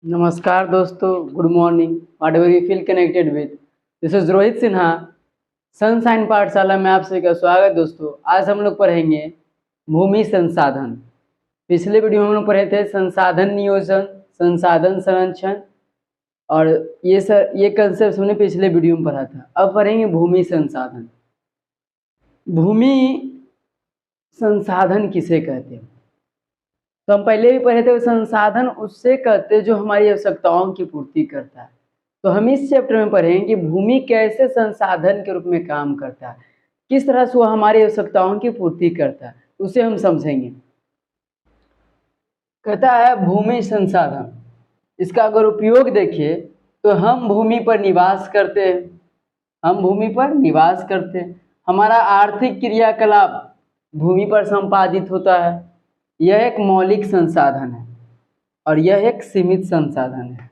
नमस्कार दोस्तों, good morning. What ever you feel connected with, this is Rohit Sinha. Sunshine पाठशाला में आप सभी का स्वागत। दोस्तों, आज हम लोग पढ़ेंगे भूमि संसाधन। पिछले वीडियो में हम लोग पढ़े थे संसाधन नियोजन, संसाधन संरक्षण, और ये कंसेप्ट हमने पिछले वीडियो में पढ़ा था। अब पढ़ेंगे भूमि संसाधन। भूमि संसाधन किसे कहते हैं? तो हम पहले भी पढ़े थे, संसाधन उससे कहते हैं जो हमारी आवश्यकताओं की पूर्ति करता है। तो हम इस चैप्टर में पढ़ेंगे कि भूमि कैसे संसाधन के रूप में काम करता है, किस तरह से वह हमारी आवश्यकताओं की पूर्ति करता है, उसे हम समझेंगे। कहता है भूमि संसाधन, इसका अगर उपयोग देखिए तो हम भूमि पर निवास करते हैं, हमारा आर्थिक क्रियाकलाप भूमि पर संपादित होता है। यह एक मौलिक संसाधन है और यह एक सीमित संसाधन है।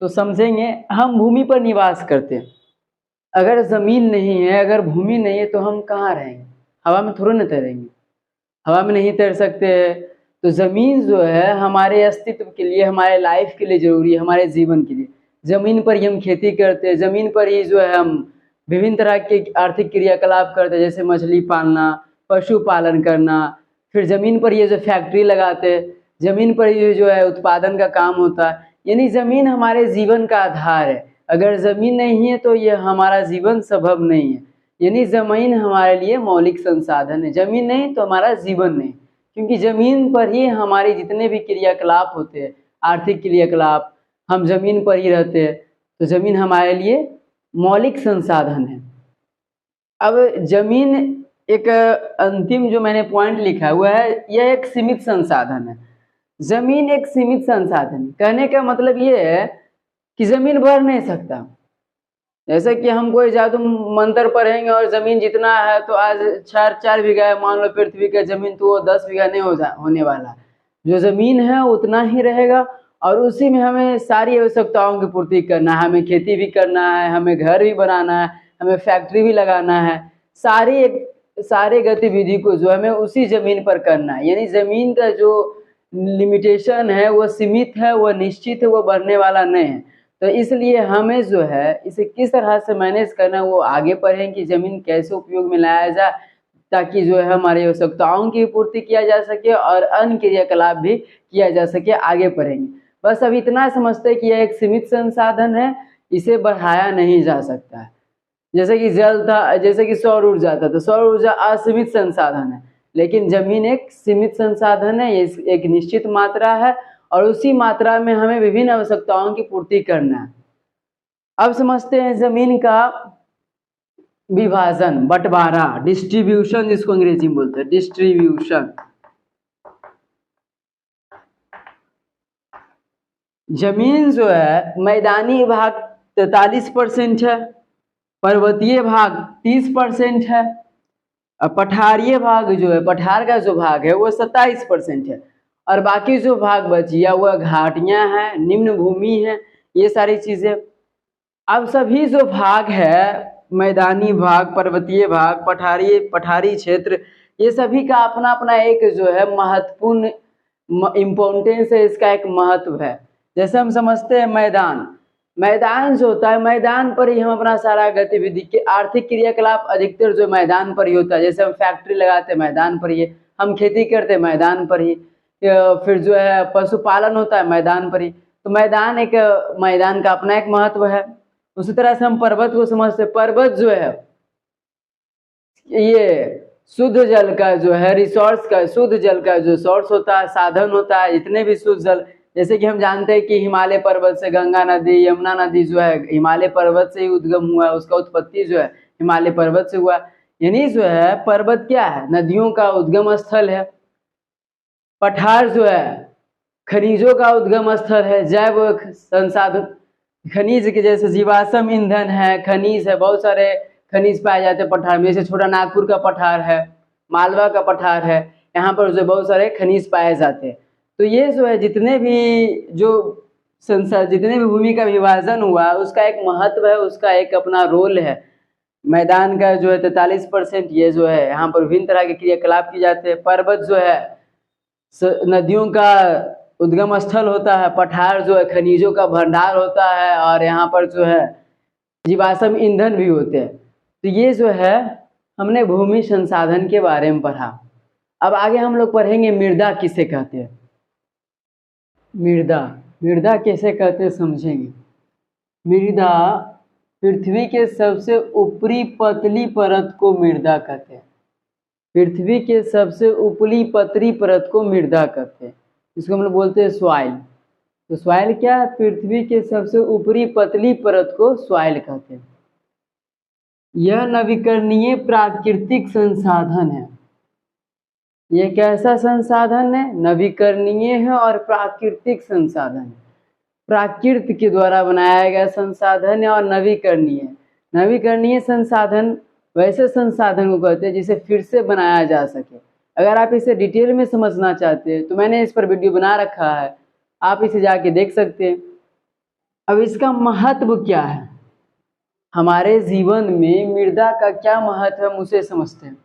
तो समझेंगे, हम भूमि पर निवास करते हैं। अगर जमीन नहीं है, अगर भूमि नहीं है, तो हम कहाँ रहेंगे? हवा में थोड़ा ना तैरेंगे, हवा में नहीं तैर सकते हैं। तो जमीन जो है हमारे अस्तित्व के लिए, हमारे लाइफ के लिए जरूरी है, हमारे जीवन के लिए। जमीन पर ही हम खेती करते हैं, जमीन पर ही जो है हम विभिन्न तरह के आर्थिक क्रियाकलाप करते हैं, जैसे मछली पालना, पशुपालन करना। फिर जमीन पर ये जो फैक्ट्री लगाते हैं, जमीन पर ये जो है उत्पादन का काम होता है। यानी जमीन हमारे जीवन का आधार है। अगर जमीन नहीं है तो ये हमारा जीवन संभव नहीं है। यानी जमीन हमारे लिए मौलिक संसाधन है। जमीन नहीं तो हमारा जीवन नहीं, क्योंकि जमीन पर ही हमारे जितने भी क्रियाकलाप होते हैं, आर्थिक क्रियाकलाप, हम जमीन पर ही रहते हैं। तो जमीन हमारे लिए मौलिक संसाधन है। अब जमीन एक अंतिम जो मैंने पॉइंट लिखा हुआ है, यह एक सीमित संसाधन है। जमीन एक सीमित संसाधन, कहने का मतलब ये है कि जमीन बढ़ नहीं सकता। जैसे कि हम कोई जादू मंत्र पढ़ेंगे और जमीन जितना है तो आज 4 बीघा है, मान लो पृथ्वी का जमीन, तो वो 10 बीघा नहीं होने वाला। जो जमीन है उतना ही रहेगा और उसी में हमें सारी आवश्यकताओं की पूर्ति करना है। हमें खेती भी करना है, हमें घर भी बनाना है, हमें फैक्ट्री भी लगाना है। सारे गतिविधि को जो हमें उसी जमीन पर करना है। यानी जमीन का जो लिमिटेशन है वो सीमित है, वो निश्चित है, वो बढ़ने वाला नहीं है। तो इसलिए हमें जो है इसे किस तरह से मैनेज करना है वो आगे पढ़ें कि जमीन कैसे उपयोग में लाया जाए, ताकि जो है हमारी आवश्यकताओं की पूर्ति किया जा सके और अन्य क्रियाकलाप भी किया जा सके। आगे पढ़ेंगे। बस अब इतना समझते हैं कि यह एक सीमित संसाधन है, इसे बढ़ाया नहीं जा सकता है। जैसे कि जल था, जैसे कि सौर ऊर्जा था, तो सौर ऊर्जा असीमित संसाधन है, लेकिन जमीन एक सीमित संसाधन है। ये एक निश्चित मात्रा है और उसी मात्रा में हमें विभिन्न आवश्यकताओं की पूर्ति करना है। अब समझते हैं जमीन का विभाजन, बंटवारा, डिस्ट्रीब्यूशन, जिसको अंग्रेजी में बोलते हैं डिस्ट्रीब्यूशन। जमीन जो है मैदानी भाग 43% है, पर्वतीय भाग 30% है, और पठारीय भाग जो है, पठार का जो भाग है वो 27% है, और बाकी जो भाग बचिया वह घाटियां हैं, निम्न भूमि है, ये सारी चीजें। अब सभी जो भाग है, मैदानी भाग, पर्वतीय भाग, पठारी क्षेत्र, ये सभी का अपना अपना एक जो है महत्वपूर्ण इम्पोर्टेंस है, इसका एक महत्व है। जैसे हम समझते हैं मैदान जो होता है, मैदान पर ही हम अपना सारा गतिविधि के आर्थिक क्रियाकलाप अधिकतर जो मैदान पर ही होता है। जैसे हम फैक्ट्री लगाते हैं मैदान पर ही, हम खेती करते हैं मैदान पर ही, फिर जो है पशुपालन होता है मैदान पर ही। तो मैदान का अपना एक महत्व है। उसी तरह से हम पर्वत को समझते हैं। पर्वत जो है ये शुद्ध जल का जो है रिसोर्स का, शुद्ध जल का जो सोर्स होता है, साधन होता है। इतने भी शुद्ध जल, जैसे कि हम जानते हैं कि हिमालय पर्वत से गंगा नदी, यमुना नदी जो है हिमालय पर्वत से ही उद्गम हुआ है, उसका उत्पत्ति जो है हिमालय पर्वत से हुआ। यानी जो है पर्वत क्या है? नदियों का उद्गम स्थल है। पठार जो है खनिजों का उद्गम स्थल है, जैव संसाधन, खनिज के जैसे जीवाश्म ईंधन है, खनिज है, बहुत सारे खनिज पाए जाते हैं पठार में। जैसे छोटा नागपुर का पठार है, मालवा का पठार है, यहाँ पर जो बहुत सारे खनिज पाए जाते हैं। तो ये जो है जितने भी भूमि का विभाजन हुआ उसका एक महत्व है, उसका एक अपना रोल है। मैदान का जो है 43%, ये जो है यहाँ पर विभिन्न तरह के क्रियाकलाप किए जाते हैं। पर्वत जो है नदियों का उद्गम स्थल होता है, पठार जो है खनिजों का भंडार होता है, और यहाँ पर जो है जीवाश्म ईंधन भी होते हैं। तो ये जो है हमने भूमि संसाधन के बारे में पढ़ा। अब आगे हम लोग पढ़ेंगे मृदा किसे कहते हैं। मृदा कैसे कहते हैं समझेंगे। मृदा पृथ्वी के सबसे ऊपरी पतली परत को मृदा कहते हैं। पृथ्वी के सबसे ऊपरी पतली परत को मृदा कहते हैं। इसको हम लोग बोलते हैं सॉइल। तो सॉइल क्या है? पृथ्वी के सबसे ऊपरी पतली परत को सॉइल कहते हैं। यह नवीकरणीय प्राकृतिक संसाधन है। ये कैसा संसाधन है? नवीकरणीय है और प्राकृतिक संसाधन है। प्राकृति के द्वारा बनाया गया संसाधन है और नवीकरणीय। नवीकरणीय संसाधन वैसे संसाधन को कहते हैं जिसे फिर से बनाया जा सके। अगर आप इसे डिटेल में समझना चाहते हैं तो मैंने इस पर वीडियो बना रखा है, आप इसे जाके देख सकते हैं। अब इसका महत्व क्या है हमारे जीवन में, मृदा का क्या महत्व है हम उसे समझते हैं।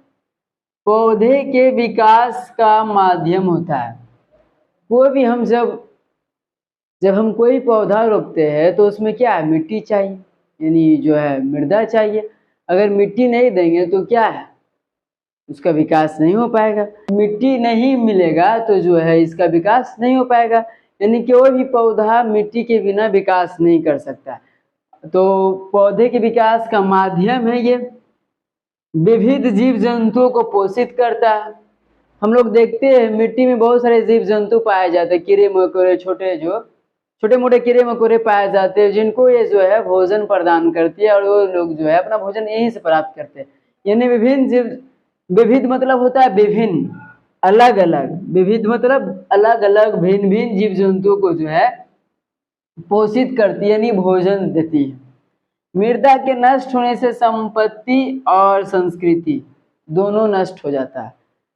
पौधे के विकास का माध्यम होता है। कोई भी हम जब हम कोई पौधा रोपते हैं तो उसमें क्या है? मिट्टी चाहिए, यानी जो है मृदा चाहिए। अगर मिट्टी नहीं देंगे तो क्या है? उसका विकास नहीं हो पाएगा। मिट्टी नहीं मिलेगा तो जो है इसका विकास नहीं हो पाएगा, यानी कोई भी पौधा मिट्टी के बिना विकास नहीं कर सकता। तो पौधे के विकास का माध्यम है ये। विविध जीव जंतुओं को पोषित करता है। हम लोग देखते हैं मिट्टी में बहुत सारे जीव जंतु पाए जाते हैं, कीड़े मकोड़े, छोटे मोटे कीड़े मकोड़े पाए जाते हैं, जिनको ये जो है भोजन प्रदान करती है, और वो लोग जो है अपना भोजन यहीं से प्राप्त करते हैं। यानी विविध मतलब होता है विभिन्न, अलग अलग। विविध मतलब अलग अलग भिन्न भिन्न जीव जंतुओं को जो है पोषित करती है, यानी भोजन देती है। मृदा के नष्ट होने से संपत्ति और संस्कृति दोनों नष्ट हो जाता है।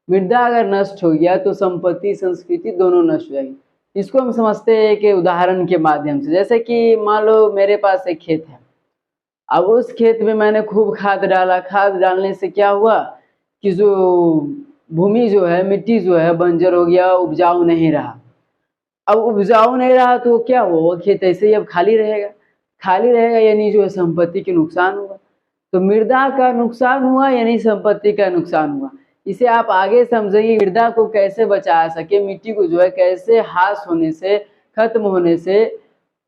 मृदा अगर नष्ट हो गया तो संपत्ति संस्कृति दोनों नष्ट हो जाएगी। इसको हम समझते हैं कि उदाहरण के माध्यम से, जैसे कि मान लो मेरे पास एक खेत है। अब उस खेत में मैंने खूब खाद डाला। खाद डालने से क्या हुआ कि जो भूमि जो है, मिट्टी जो है बंजर हो गया, उपजाऊ नहीं रहा। अब उपजाऊ नहीं रहा तो क्या हुआ? वो खेत ऐसे ही अब खाली रहेगा, यानी जो है संपत्ति के नुकसान हुआ। तो मृदा का नुकसान हुआ यानी संपत्ति का नुकसान हुआ। इसे आप आगे समझेंगे, मृदा को कैसे बचा सके, मिट्टी को जो है कैसे हास होने से, खत्म होने से,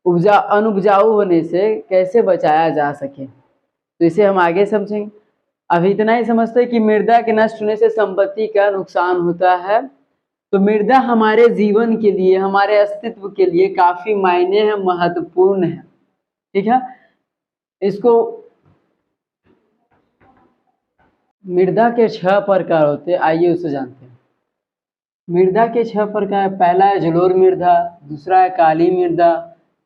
अनुपजाऊ होने से कैसे बचाया जा सके, तो इसे हम आगे समझेंगे। अब इतना ही समझते हैं कि मृदा के नष्ट होने से संपत्ति का नुकसान होता है। तो मृदा हमारे जीवन के लिए, हमारे अस्तित्व के लिए काफी मायने है, महत्वपूर्ण है। ठीक है, इसको मृदा के 6 प्रकार होते हैं, आइए उसे जानते हैं। मृदा के 6 प्रकार, पहला है जलोढ़ मृदा, दूसरा है काली मृदा,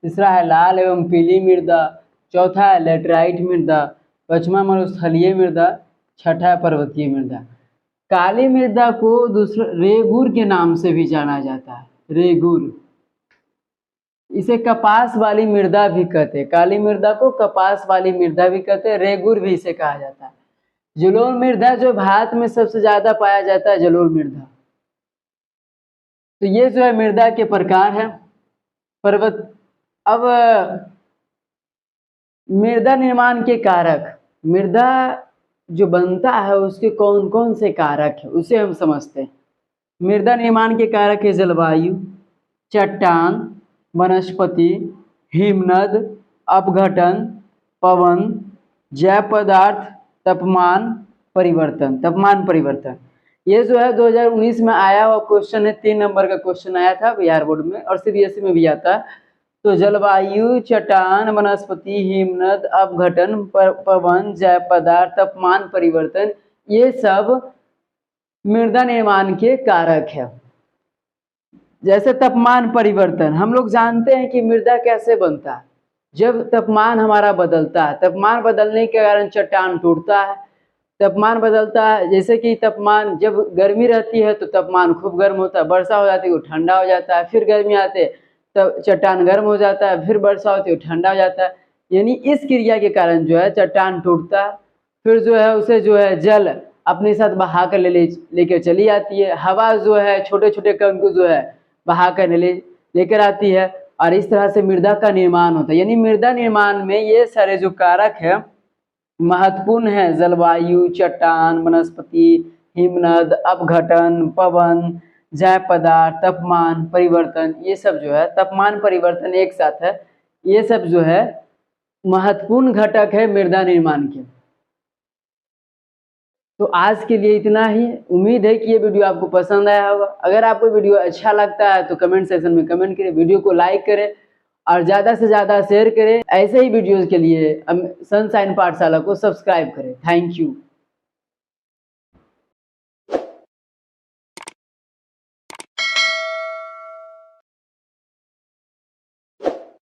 तीसरा है लाल एवं पीली मृदा, चौथा है लेटराइट मृदा, पांचवा मरुस्थलीय मृदा, छठा है पर्वतीय मृदा। काली मृदा को दूसरा रेगुर के नाम से भी जाना जाता है। रेगुर, इसे कपास वाली मृदा भी कहते हैं। काली मृदा को कपास वाली मृदा भी कहते हैं, रेगुर भी इसे कहा जाता है। जलोढ़ मृदा जो भारत में सबसे ज्यादा पाया जाता है, जलोढ़ मृदा। तो ये जो है मृदा के प्रकार है। अब मृदा निर्माण के कारक, मृदा जो बनता है उसके कौन कौन से कारक है उसे हम समझते हैं। मृदा निर्माण के कारक है जलवायु, चट्टान, वनस्पति, हिमनद, अपघटन, पवन, जैव पदार्थ, तापमान परिवर्तन। ये जो है 2019 में आया हुआ क्वेश्चन है, 3 नंबर का क्वेश्चन आया था बिहार बोर्ड में, और CBSE में भी आता है। तो जलवायु, चट्टान, वनस्पति, हिमनद, अपघटन, पवन, जैव पदार्थ, तापमान परिवर्तन, ये सब मृदा निर्माण के कारक है। जैसे तापमान परिवर्तन, हम लोग जानते हैं कि मृदा कैसे बनता है। जब तापमान हमारा बदलता है, तापमान बदलने के कारण चट्टान टूटता है। तापमान बदलता है, जैसे कि तापमान जब गर्मी रहती है तो तापमान खूब गर्म होता है, वर्षा हो जाती है वो ठंडा हो जाता है, फिर गर्मी आते तब चट्टान गर्म हो जाता है, फिर वर्षा होती है वो ठंडा हो जाता है। यानी इस क्रिया के कारण जो है चट्टान टूटता है, फिर जो है उसे जो है जल अपने साथ बहा कर लेकर चली आती है। हवा जो है छोटे छोटे कण को जो है बहा कर लेकर आती है और इस तरह से मृदा का निर्माण होता है। यानी मृदा निर्माण में ये सारे जो कारक है महत्वपूर्ण है। जलवायु, चट्टान, वनस्पति, हिमनद, अपघटन, पवन, जैव पदार्थ, तापमान परिवर्तन, ये सब जो है तापमान परिवर्तन एक साथ है, ये सब जो है महत्वपूर्ण घटक है मृदा निर्माण के। तो आज के लिए इतना ही। उम्मीद है कि ये वीडियो आपको पसंद आया होगा। अगर आपको वीडियो अच्छा लगता है तो कमेंट सेक्शन में कमेंट करें, वीडियो को लाइक करें और ज़्यादा से ज़्यादा शेयर करें। ऐसे ही वीडियोज़ के लिए सनशाइन पाठशाला को सब्सक्राइब करें। Thank you.